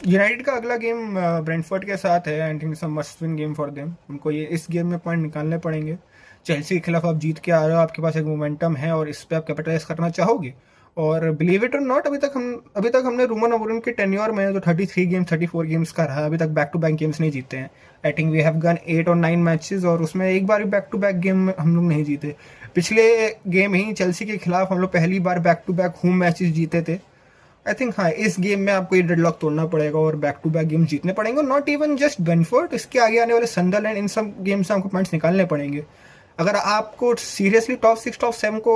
United का अगला game Brentford के साथ है। I think it's a must win game for them. उनको ये इस गेम में पॉइंट निकालने पड़ेंगे। चेल्सी के खिलाफ आप जीत के आ रहे हो, आपके पास एक मोमेंटम है और इस पे आप कैपिटलाइज करना चाहोगे। और बिलीव इट और नॉट, अभी तक हमने रूमन अमोरिम के टेन्योर में जो 34 गेम्स का रहा है, अभी तक बैक टू बैक गेम्स नहीं जीते हैं। I think we have gone 8 और 9 मैचेस और उसमें एक बार भी बैक टू बैक गेम हम लोग नहीं जीते। पिछले गेम ही चेल्सी के खिलाफ हम लोग पहली बार back to back home matches जीते थे। आई थिंक हाँ, इस गेम में आपको ये डेडलॉक तोड़ना पड़ेगा और बैक टू बैक गेम जीतने पड़ेंगे। नॉट इवन जस्ट बेनफोर्ड, इसके आगे आने वाले सनडरलैंड, इन सब गेम से आपको पॉइंट्स निकालने पड़ेंगे अगर आपको सीरियसली टॉप 6 टॉप 7 को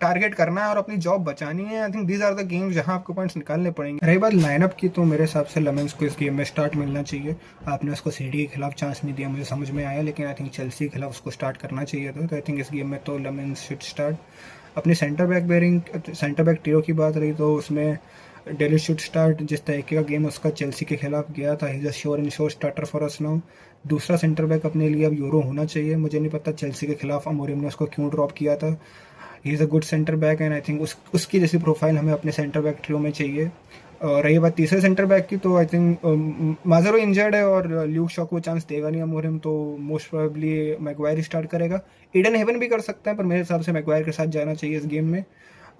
टारगेट करना है और अपनी जॉब बचानी है। I think these are the games जहां आपको पॉइंट्स निकालने पड़ेंगे। रही बात लाइनअप की, तो मेरे हिसाब से लेमन्स को इस गेम में स्टार्ट मिलना चाहिए। आपने उसको सिटी के खिलाफ चांस नहीं दिया, मुझे समझ में आया, लेकिन आई थिंक चेल्सी के खिलाफ उसको स्टार्ट करना चाहिए था। तो आई थिंक इस गेम में तो लेमन्स शुड स्टार्ट। अपनी सेंटर बैक ट्रियो की बात रही तो उसमें डेली शुड स्टार्ट। जिस तरीके का गेम उसका चेल्सी के खिलाफ गया था, he is a sure and sure starter for us now. दूसरा सेंटर बैक अपने लिए अब यूरो होना चाहिए। मुझे नहीं पता चेल्सी के खिलाफ अमोरिम ने उसको क्यों ड्रॉप किया था। He is a good centre back and I think उसकी जैसी प्रोफाइल हमें अपने सेंटर बैक ट्रियो में चाहिए। और रही बात तीसरे सेंटर बैक की, तो आई थिंक माजरो इंजर्ड है और ल्यूक शॉ को चांस देगा नहीं अमोरिम, तो मोस्ट प्रोबेबली मैगवायर ही स्टार्ट करेगा। ईडन हेवन भी कर सकता है, पर मेरे हिसाब से मैगवायर के साथ जाना चाहिए इस गेम में।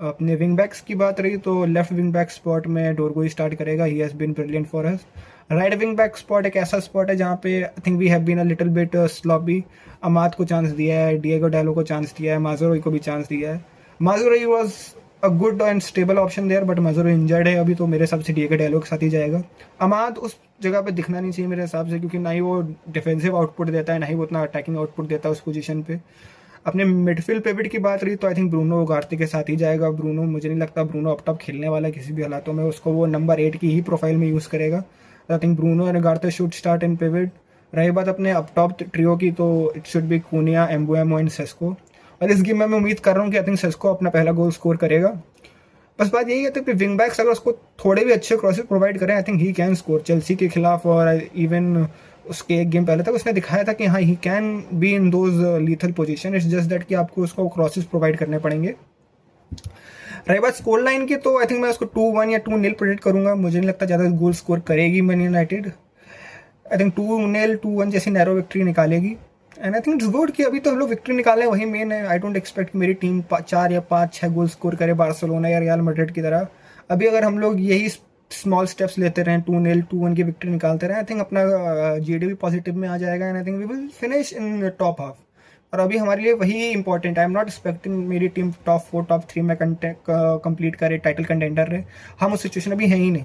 अपने विंग बैक्स की बात रही तो लेफ्ट विंग बैक स्पॉट में डोरगो ही स्टार्ट करेगा। He has been brilliant for us. Right wing back spot एक ऐसा स्पॉट है जहाँ पे I think we have been a little bit sloppy. Amad को चांस दिया है, डिएगो डैलो को चांस दिया है, माजोरोई को भी चांस दिया है। Mazraoui was a good and stable option there, but Mazraoui injured है अभी, तो मेरे हिसाब से डिएगो डैलो के साथ ही जाएगा। अमाद उस जगह पे दिखना नहीं चाहिए मेरे हिसाब से, क्योंकि ना ही वो डिफेंसिव आउटपुट देता है, ना ही वो उतना अटैकिंग आउटपुट देता है उस पोजीशन पे। अपने मिडफील्ड पिवट की बात रही तो आई थिंक ब्रूनो उगार्ते के साथ ही जाएगा। ब्रूनो, मुझे नहीं लगता ब्रूनो अप टॉप खेलने वाला है किसी भी हालातों में। उसको वो नंबर 8 की ही प्रोफाइल में यूज़ करेगा। I think Bruno and Ugarte should start in pivot. रही बात अपने अप टॉप ट्रियो की, तो it should be Cunha, Mbeumo and Sesko. और इस गेम में मैं उम्मीद कर रहा हूँ कि आई थिंक सेस्को अपना पहला गोल स्कोर करेगा। बस बात यही है कि विंग बैक्स अगर उसको थोड़े भी अच्छे क्रॉसेस प्रोवाइड करें, I think he can score. Chelsea के खिलाफ और इवन उसके एक गेम पहले तक उसने दिखाया था कि हाँ, he can be in those lethal position. It's just that कि आपको उसको क्रॉसेस प्रोवाइड करने पड़ेंगे। रही बात स्कोर लाइन की, तो आई थिंक मैं उसको 2-1 या 2-0 प्रेडिक्ट करूंगा। मुझे नहीं लगता ज़्यादा गोल स्कोर करेगी मैन यूनाइटेड। आई थिंक 2-0 2-1 जैसी नैरो विक्ट्री निकालेगी। And I think it's good कि अभी तो हम लोग विक्ट्री निकाले, वही मेन है। आई डोंट एक्सपेक्ट मेरी टीम 4 या 5-6 गोल स्कोर करे बार्सिलोना या रियल मैड्रिड की तरह। अभी अगर हम लोग यही स्मॉल स्टेप्स लेते रहें, 2-0 2-1 की विक्ट्री निकालते रहें, आई थिंक अपना जीडी भी पॉजिटिव में आ जाएगा and I think we will finish in top half. और अभी हमारे लिए वही इंपॉर्टेंट है। आई एम नॉट एक्सपेक्टिंग मेरी टीम टॉप 4 टॉप 3 में कंप्लीट करे, टाइटल कंटेंडर रहे। हम उस सिचुएशन अभी है ही नहीं।